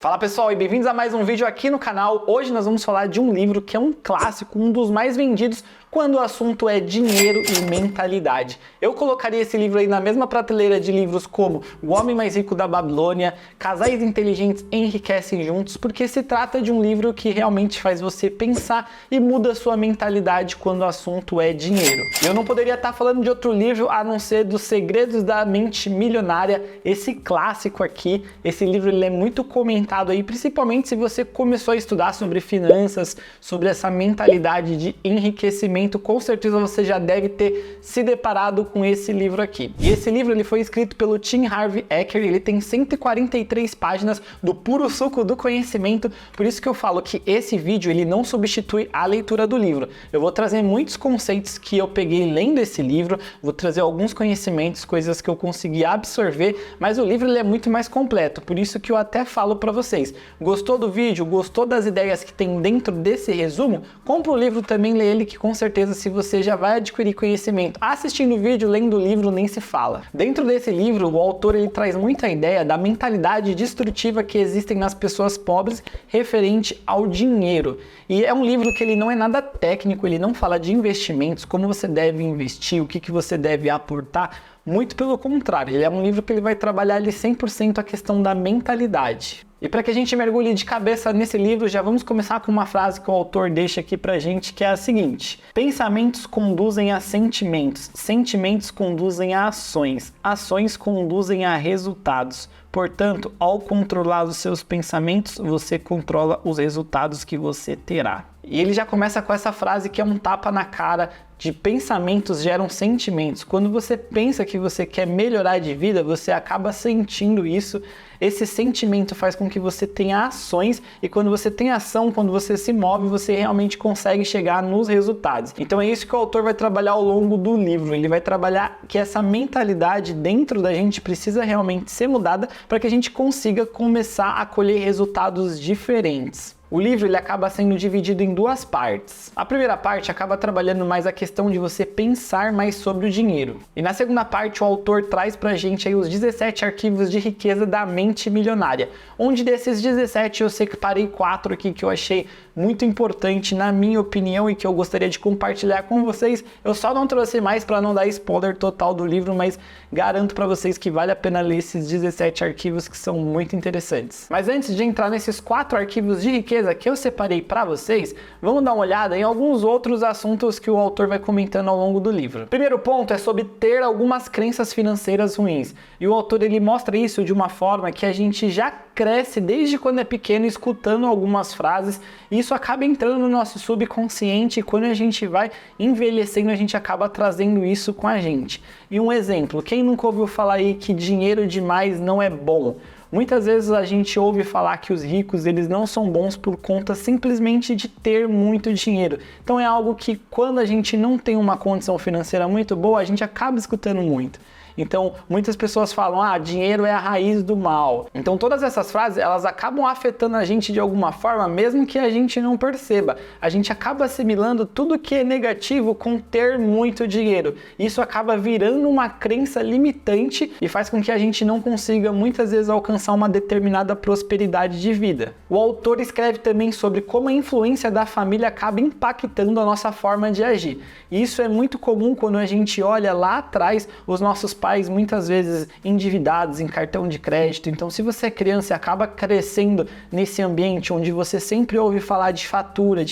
Fala pessoal e bem-vindos a mais um vídeo aqui no canal. Hoje nós vamos falar de um livro que é um clássico, um dos mais vendidos quando o assunto é dinheiro e mentalidade. Eu colocaria esse livro aí na mesma prateleira de livros como O Homem Mais Rico da Babilônia, Casais Inteligentes Enriquecem Juntos, porque se trata de um livro que realmente faz você pensar e muda a sua mentalidade quando o assunto é dinheiro. Eu não poderia estar falando de outro livro a não ser dos Segredos da Mente Milionária, esse clássico aqui. Esse livro ele é muito comentado aí, principalmente se você começou a estudar sobre finanças, sobre essa mentalidade de enriquecimento. Com certeza você já deve ter se deparado com esse livro aqui. E esse livro ele foi escrito pelo Tim Harv Eker, ele tem 143 páginas do puro suco do conhecimento, por isso que eu falo que esse vídeo ele não substitui a leitura do livro. Eu vou trazer muitos conceitos que eu peguei lendo esse livro, vou trazer alguns conhecimentos, coisas que eu consegui absorver, mas o livro ele é muito mais completo, por isso que eu até falo para vocês. Gostou do vídeo? Gostou das ideias que tem dentro desse resumo? Compra o livro também, lê ele, que com certeza se você já vai adquirir conhecimento assistindo o vídeo, lendo o livro, nem se fala. Dentro desse livro, o autor ele traz muita ideia da mentalidade destrutiva que existem nas pessoas pobres referente ao dinheiro. E é um livro que ele não é nada técnico, ele não fala de investimentos, como você deve investir, o que você deve aportar. Muito pelo contrário, ele é um livro que ele vai trabalhar ali 100% a questão da mentalidade. E para que a gente mergulhe de cabeça nesse livro, já vamos começar com uma frase que o autor deixa aqui pra gente, que é a seguinte: pensamentos conduzem a sentimentos, sentimentos conduzem a ações, ações conduzem a resultados. Portanto, ao controlar os seus pensamentos, você controla os resultados que você terá. E ele já começa com essa frase que é um tapa na cara de pensamentos geram sentimentos. Quando você pensa que você quer melhorar de vida, você acaba sentindo isso. Esse sentimento faz com que você tenha ações e quando você tem ação, quando você se move, você realmente consegue chegar nos resultados. Então é isso que o autor vai trabalhar ao longo do livro. Ele vai trabalhar que essa mentalidade dentro da gente precisa realmente ser mudada para que a gente consiga começar a colher resultados diferentes. O livro ele acaba sendo dividido em duas partes. A primeira parte acaba trabalhando mais a questão de você pensar mais sobre o dinheiro. E na segunda parte o autor traz pra gente aí os 17 arquivos de riqueza da mente milionária. Onde desses 17 eu separei 4 aqui que eu achei muito importante na minha opinião e que eu gostaria de compartilhar com vocês. Eu só não trouxe mais para não dar spoiler total do livro, mas garanto para vocês que vale a pena ler esses 17 arquivos que são muito interessantes. Mas antes de entrar nesses 4 arquivos de riqueza que eu separei para vocês, vamos dar uma olhada em alguns outros assuntos que o autor vai comentando ao longo do livro. Primeiro ponto é sobre ter algumas crenças financeiras ruins. E o autor ele mostra isso de uma forma que a gente já cresce desde quando é pequeno escutando algumas frases, e isso acaba entrando no nosso subconsciente e quando a gente vai envelhecendo a gente acaba trazendo isso com a gente. E um exemplo, quem nunca ouviu falar aí que dinheiro demais não é bom? Muitas vezes a gente ouve falar que os ricos eles não são bons por conta simplesmente de ter muito dinheiro. Então é algo que quando a gente não tem uma condição financeira muito boa, a gente acaba escutando muito. Então, muitas pessoas falam, dinheiro é a raiz do mal. Então, todas essas frases, elas acabam afetando a gente de alguma forma, mesmo que a gente não perceba. A gente acaba assimilando tudo que é negativo com ter muito dinheiro. Isso acaba virando uma crença limitante e faz com que a gente não consiga, muitas vezes, alcançar uma determinada prosperidade de vida. O autor escreve também sobre como a influência da família acaba impactando a nossa forma de agir. E isso é muito comum quando a gente olha lá atrás os nossos pais muitas vezes endividados em cartão de crédito. Então se você é criança e acaba crescendo nesse ambiente onde você sempre ouve falar de fatura,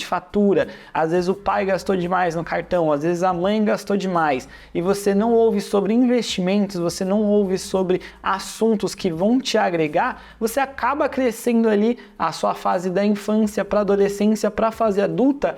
às vezes o pai gastou demais no cartão, às vezes a mãe gastou demais, e você não ouve sobre investimentos, você não ouve sobre assuntos que vão te agregar, você acaba crescendo ali a sua fase da infância para adolescência, para a fase adulta,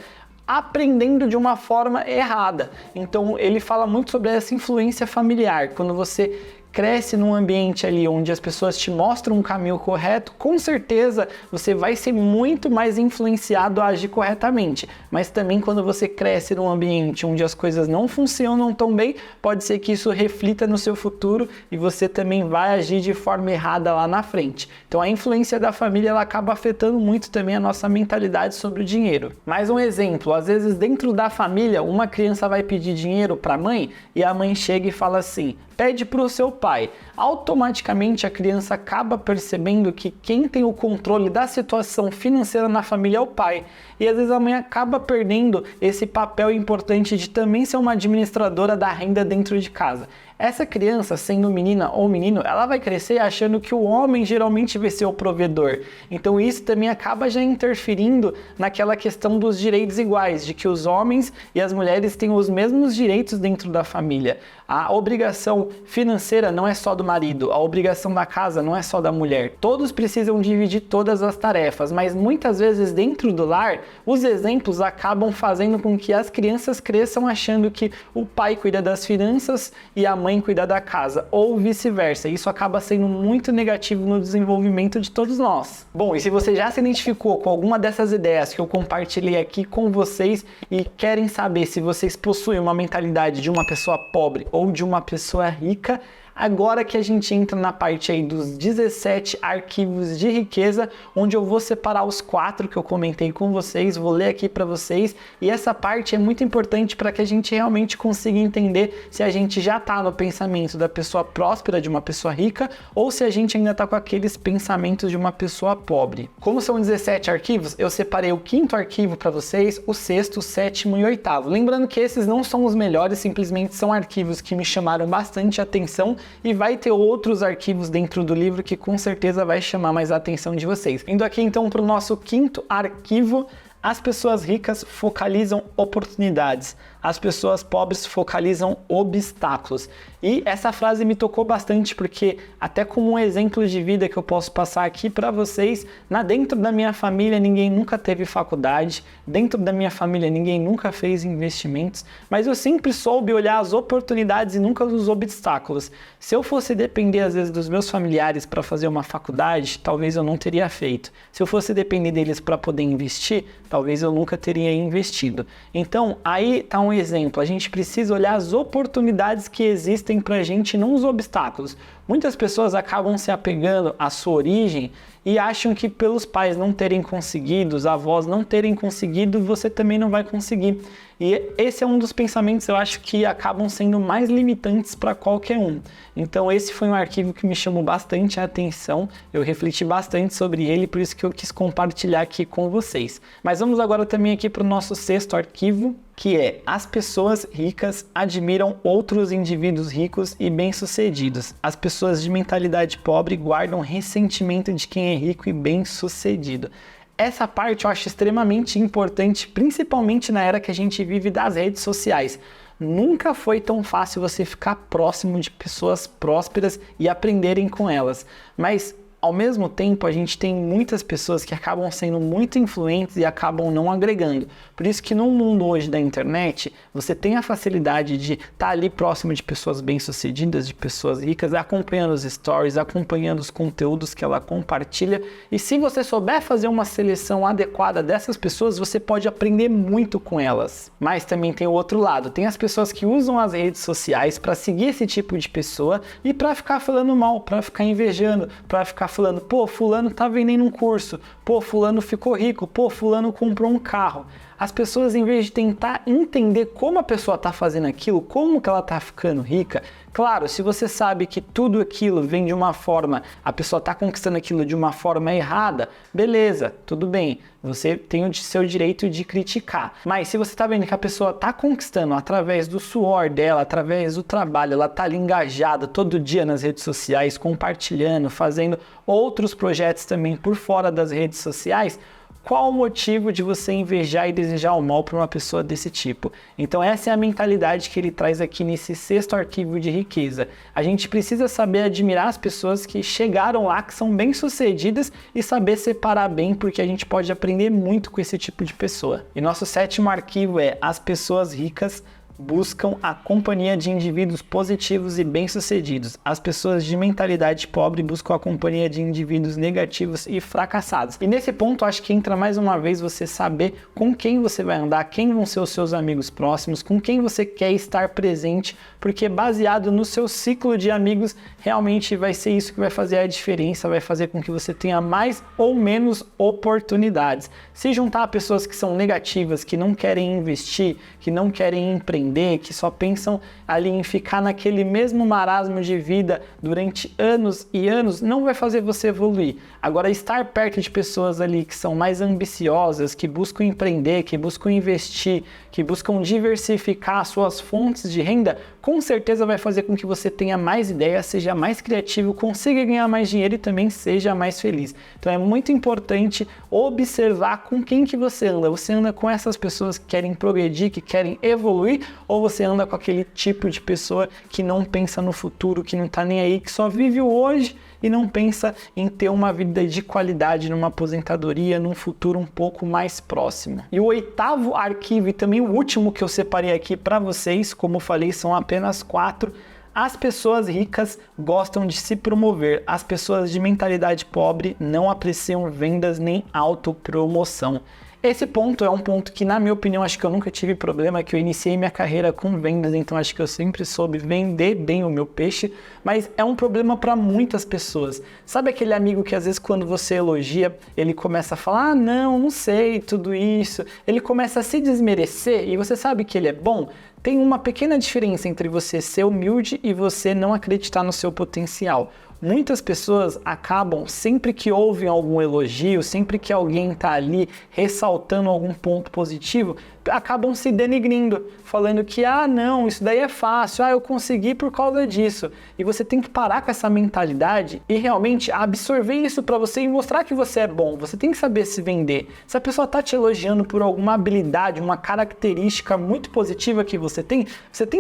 aprendendo de uma forma errada. Então ele fala muito sobre essa influência familiar. Quando você cresce num ambiente ali onde as pessoas te mostram um caminho correto, com certeza você vai ser muito mais influenciado a agir corretamente. Mas também quando você cresce num ambiente onde as coisas não funcionam tão bem, pode ser que isso reflita no seu futuro e você também vai agir de forma errada lá na frente. Então a influência da família ela acaba afetando muito também a nossa mentalidade sobre o dinheiro. Mais um exemplo, às vezes dentro da família uma criança vai pedir dinheiro para a mãe e a mãe chega e fala assim: pede para o seu pai. Automaticamente a criança acaba percebendo que quem tem o controle da situação financeira na família é o pai. E às vezes a mãe acaba perdendo esse papel importante de também ser uma administradora da renda dentro de casa. Essa criança, sendo menina ou menino, ela vai crescer achando que o homem geralmente vai ser o provedor. Então isso também acaba já interferindo naquela questão dos direitos iguais, de que os homens e as mulheres têm os mesmos direitos dentro da família. A obrigação financeira não é só do marido, a obrigação da casa não é só da mulher. Todos precisam dividir todas as tarefas, mas muitas vezes dentro do lar, os exemplos acabam fazendo com que as crianças cresçam achando que o pai cuida das finanças e a mãe cuida da casa, ou vice-versa. Isso acaba sendo muito negativo no desenvolvimento de todos nós. Bom, e se você já se identificou com alguma dessas ideias que eu compartilhei aqui com vocês e querem saber se vocês possuem uma mentalidade de uma pessoa pobre ou de uma pessoa rica, agora que a gente entra na parte aí dos 17 arquivos de riqueza, onde eu vou separar os 4 que eu comentei com vocês, vou ler aqui para vocês, e essa parte é muito importante para que a gente realmente consiga entender se a gente já está no pensamento da pessoa próspera, de uma pessoa rica, ou se a gente ainda está com aqueles pensamentos de uma pessoa pobre. Como são 17 arquivos, eu separei o 5º arquivo para vocês, o 6º, o 7º e o 8º. Lembrando que esses não são os melhores, simplesmente são arquivos que me chamaram bastante atenção, e vai ter outros arquivos dentro do livro que com certeza vai chamar mais a atenção de vocês. Indo aqui então para o nosso 5º arquivo, as pessoas ricas focalizam oportunidades, as pessoas pobres focalizam obstáculos. E essa frase me tocou bastante porque, até como um exemplo de vida que eu posso passar aqui para vocês, dentro da minha família ninguém nunca teve faculdade, dentro da minha família ninguém nunca fez investimentos, mas eu sempre soube olhar as oportunidades e nunca os obstáculos. Se eu fosse depender às vezes dos meus familiares para fazer uma faculdade, talvez eu não teria feito. Se eu fosse depender deles para poder investir, talvez eu nunca teria investido. Então, aí está um exemplo. A gente precisa olhar as oportunidades que existem para a gente, não os obstáculos. Muitas pessoas acabam se apegando à sua origem e acham que pelos pais não terem conseguido, os avós não terem conseguido, você também não vai conseguir. E esse é um dos pensamentos, eu acho, que acabam sendo mais limitantes para qualquer um. Então esse foi um arquivo que me chamou bastante a atenção, eu refleti bastante sobre ele, por isso que eu quis compartilhar aqui com vocês. Mas vamos agora também aqui para o nosso 6º arquivo, que é: as pessoas ricas admiram outros indivíduos ricos e bem-sucedidos. As pessoas de mentalidade pobre guardam ressentimento de quem é rico e bem-sucedido. Essa parte eu acho extremamente importante, principalmente na era que a gente vive das redes sociais. Nunca foi tão fácil você ficar próximo de pessoas prósperas e aprenderem com elas, mas ao mesmo tempo, a gente tem muitas pessoas que acabam sendo muito influentes e acabam não agregando. Por isso que no mundo hoje da internet, você tem a facilidade de estar ali próximo de pessoas bem-sucedidas, de pessoas ricas, acompanhando os stories, acompanhando os conteúdos que ela compartilha. E se você souber fazer uma seleção adequada dessas pessoas, você pode aprender muito com elas. Mas também tem o outro lado. Tem as pessoas que usam as redes sociais para seguir esse tipo de pessoa e para ficar falando mal, para ficar invejando, para ficar falando: pô, fulano tá vendendo um curso, pô, fulano ficou rico, pô, fulano comprou um carro. As pessoas, em vez de tentar entender como a pessoa tá fazendo aquilo, como que ela tá ficando rica, claro, se você sabe que tudo aquilo vem de uma forma, a pessoa tá conquistando aquilo de uma forma errada, beleza, tudo bem, você tem o seu direito de criticar. Mas se você tá vendo que a pessoa tá conquistando através do suor dela, através do trabalho, ela tá ali engajada todo dia nas redes sociais, compartilhando, fazendo outros projetos também por fora das redes sociais, qual o motivo de você invejar e desejar o mal para uma pessoa desse tipo? Então essa é a mentalidade que ele traz aqui nesse 6º arquivo de riqueza. A gente precisa saber admirar as pessoas que chegaram lá, que são bem-sucedidas, e saber separar bem, porque a gente pode aprender muito com esse tipo de pessoa. E nosso 7º arquivo é: as pessoas ricas buscam a companhia de indivíduos positivos e bem-sucedidos. As pessoas de mentalidade pobre buscam a companhia de indivíduos negativos e fracassados. E nesse ponto, acho que entra mais uma vez você saber com quem você vai andar, quem vão ser os seus amigos próximos, com quem você quer estar presente, porque baseado no seu ciclo de amigos, realmente vai ser isso que vai fazer a diferença, vai fazer com que você tenha mais ou menos oportunidades. Se juntar a pessoas que são negativas, que não querem investir, que não querem empreender, vender, que só pensam ali em ficar naquele mesmo marasmo de vida durante anos e anos, não vai fazer você evoluir. Agora, estar perto de pessoas ali que são mais ambiciosas, que buscam empreender, que buscam investir, que buscam diversificar suas fontes de renda, com certeza vai fazer com que você tenha mais ideias, seja mais criativo, consiga ganhar mais dinheiro e também seja mais feliz. Então é muito importante observar com quem que você anda. Você anda com essas pessoas que querem progredir, que querem evoluir, ou você anda com aquele tipo de pessoa que não pensa no futuro, que não tá nem aí, que só vive o hoje e não pensa em ter uma vida de qualidade, numa aposentadoria, num futuro um pouco mais próximo. E o oitavo arquivo e também o último que eu separei aqui para vocês, como eu falei, são apenas 4. As pessoas ricas gostam de se promover. As pessoas de mentalidade pobre não apreciam vendas nem autopromoção. Esse ponto é um ponto que, na minha opinião, acho que eu nunca tive problema, que eu iniciei minha carreira com vendas, então acho que eu sempre soube vender bem o meu peixe, mas é um problema para muitas pessoas. Sabe aquele amigo que às vezes quando você elogia, ele começa a falar, não sei, tudo isso, ele começa a se desmerecer e você sabe que ele é bom? Tem uma pequena diferença entre você ser humilde e você não acreditar no seu potencial. Muitas pessoas acabam, sempre que ouvem algum elogio, sempre que alguém está ali ressaltando algum ponto positivo, acabam se denigrindo, falando que, não, isso daí é fácil, eu consegui por causa disso. E você tem que parar com essa mentalidade e realmente absorver isso para você e mostrar que você é bom. Você tem que saber se vender. Se a pessoa está te elogiando por alguma habilidade, uma característica muito positiva que você tem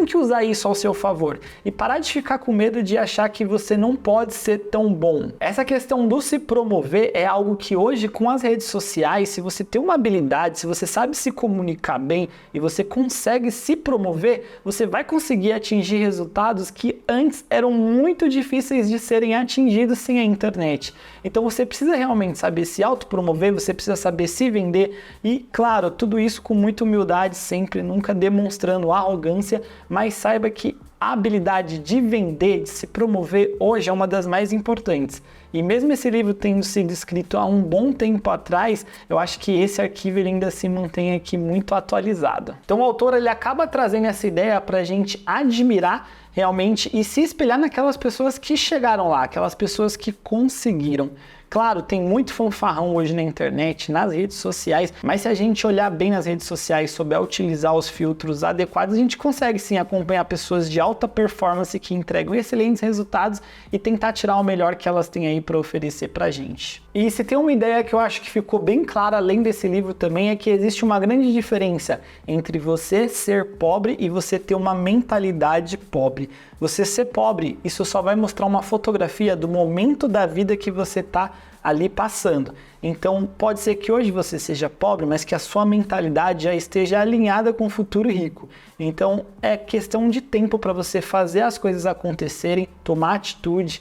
que usar isso ao seu favor. E parar de ficar com medo de achar que você não pode ser tão bom. Essa questão do se promover é algo que hoje, com as redes sociais, se você tem uma habilidade, se você sabe se comunicar bem e você consegue se promover, você vai conseguir atingir resultados que antes eram muito difíceis de serem atingidos sem a internet. Então você precisa realmente saber se autopromover, você precisa saber se vender e, claro, tudo isso com muita humildade, sempre, nunca demonstrando arrogância, mas saiba que a habilidade de vender, de se promover hoje é uma das mais importantes. E mesmo esse livro tendo sido escrito há um bom tempo atrás, eu acho que esse arquivo ele ainda se mantém aqui muito atualizado. Então o autor ele acaba trazendo essa ideia para a gente admirar realmente e se espelhar naquelas pessoas que chegaram lá, aquelas pessoas que conseguiram. Claro, tem muito fanfarrão hoje na internet, nas redes sociais, mas se a gente olhar bem nas redes sociais, souber utilizar os filtros adequados, a gente consegue sim acompanhar pessoas de alta performance que entregam excelentes resultados e tentar tirar o melhor que elas têm aí para oferecer pra gente. E se tem uma ideia que eu acho que ficou bem clara além desse livro também, é que existe uma grande diferença entre você ser pobre e você ter uma mentalidade pobre. Você ser pobre, isso só vai mostrar uma fotografia do momento da vida que você está ali passando. Então pode ser que hoje você seja pobre, mas que a sua mentalidade já esteja alinhada com o futuro rico. Então é questão de tempo para você fazer as coisas acontecerem, tomar atitude,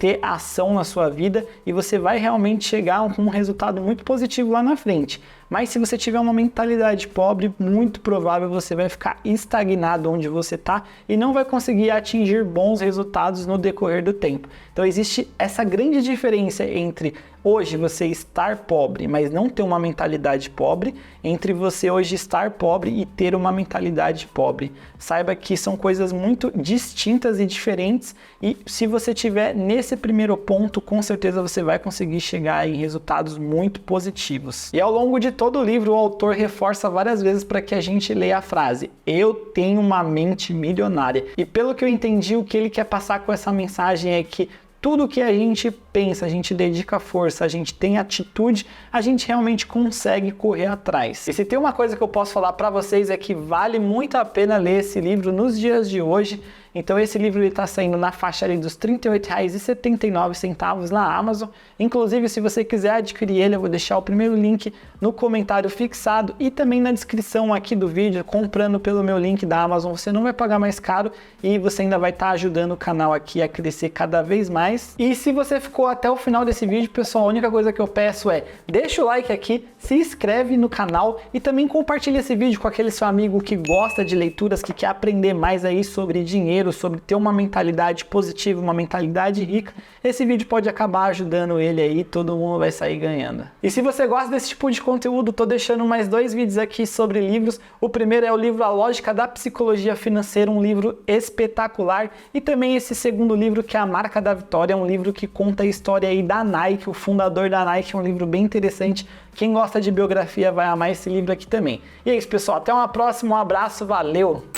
ter ação na sua vida e você vai realmente chegar com um resultado muito positivo lá na frente. Mas se você tiver uma mentalidade pobre, muito provável você vai ficar estagnado onde você está e não vai conseguir atingir bons resultados no decorrer do tempo. Então existe essa grande diferença entre hoje você estar pobre, mas não ter uma mentalidade pobre, entre você hoje estar pobre e ter uma mentalidade pobre. Saiba que são coisas muito distintas e diferentes e se você tiver nesse primeiro ponto, com certeza você vai conseguir chegar em resultados muito positivos. E ao longo de todo o livro, o autor reforça várias vezes para que a gente leia a frase: eu tenho uma mente milionária. E pelo que eu entendi, o que ele quer passar com essa mensagem é que tudo que a gente pensa, a gente dedica força, a gente tem atitude, a gente realmente consegue correr atrás. E se tem uma coisa que eu posso falar para vocês é que vale muito a pena ler esse livro nos dias de hoje. Então esse livro está saindo na faixa ali dos R$ 38,79 na Amazon. Inclusive, se você quiser adquirir ele, eu vou deixar o primeiro link no comentário fixado e também na descrição aqui do vídeo. Comprando pelo meu link da Amazon, você não vai pagar mais caro e você ainda vai estar ajudando o canal aqui a crescer cada vez mais. E se você ficou até o final desse vídeo, pessoal, a única coisa que eu peço é deixa o like aqui, se inscreve no canal e também compartilha esse vídeo com aquele seu amigo que gosta de leituras, que quer aprender mais aí sobre dinheiro, sobre ter uma mentalidade positiva, uma mentalidade rica. Esse vídeo pode acabar ajudando ele aí, todo mundo vai sair ganhando. E se você gosta desse tipo de conteúdo, tô deixando mais 2 vídeos aqui sobre livros. O primeiro é o livro A Lógica da Psicologia Financeira, um livro espetacular, e também esse segundo livro que é A Marca da Vitória, um livro que conta a história aí da Nike, o fundador da Nike, um livro bem interessante. Quem gosta de biografia vai amar esse livro aqui também. E é isso, pessoal, até uma próxima, um abraço, valeu!